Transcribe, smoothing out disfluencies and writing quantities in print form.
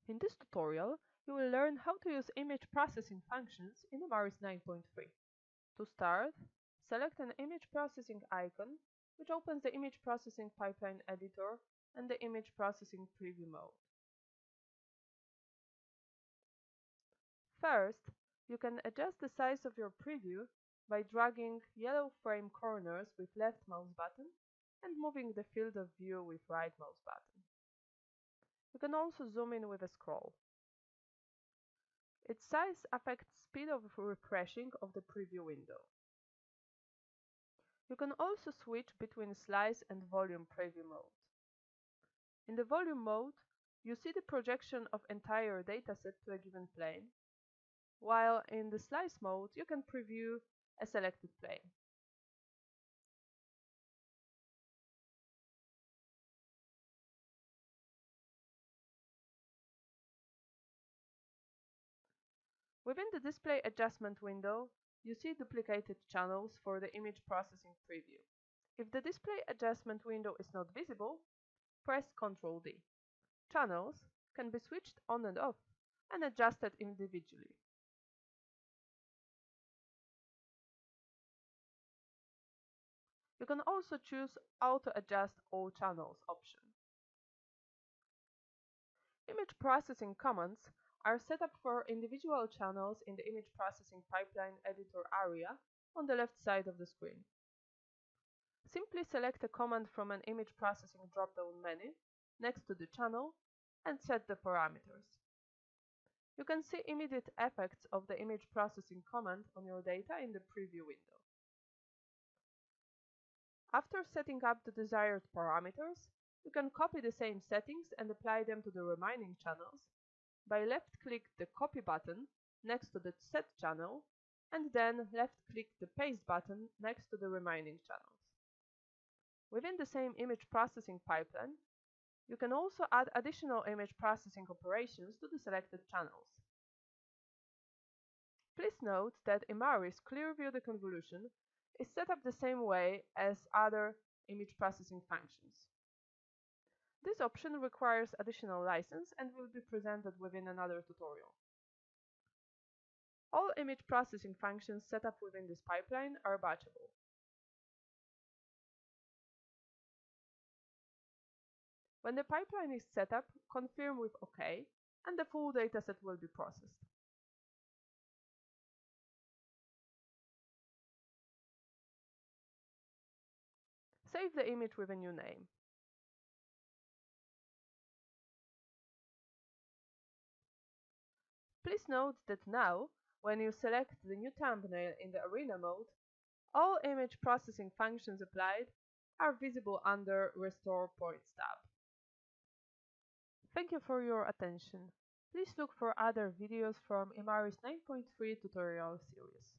In this tutorial, you will learn how to use image processing functions in Imaris 9.3. To start, select an image processing icon, which opens the image processing pipeline editor and the image processing preview mode. First, you can adjust the size of your preview by dragging yellow frame corners with left mouse button and moving the field of view with right mouse button. You can also zoom in with a scroll. Its size affects speed of refreshing of the preview window. You can also switch between slice and volume preview mode. In the volume mode, you see the projection of entire dataset to a given plane, while in the slice mode you can preview a selected plane. Within the display adjustment window, you see duplicated channels for the image processing preview. If the display adjustment window is not visible, press Ctrl D. Channels can be switched on and off and adjusted individually. You can also choose Auto Adjust All Channels option. Image processing commands are set up for individual channels in the image processing pipeline editor area on the left side of the screen. Simply select a command from an image processing drop-down menu next to the channel and set the parameters. You can see immediate effects of the image processing command on your data in the preview window. After setting up the desired parameters, you can copy the same settings and apply them to the remaining channels by left-click the Copy button next to the Set channel and then left-click the Paste button next to the remaining channels. Within the same image processing pipeline, you can also add additional image processing operations to the selected channels. Please note that Imaris Clear View Deconvolution is set up the same way as other image processing functions. This option requires additional license and will be presented within another tutorial. All image processing functions set up within this pipeline are batchable. When the pipeline is set up, confirm with OK, and the full dataset will be processed. Save the image with a new name. Please note that now, when you select the new thumbnail in the Arena mode, all image processing functions applied are visible under Restore Points tab. Thank you for your attention. Please look for other videos from Imaris 9.3 tutorial series.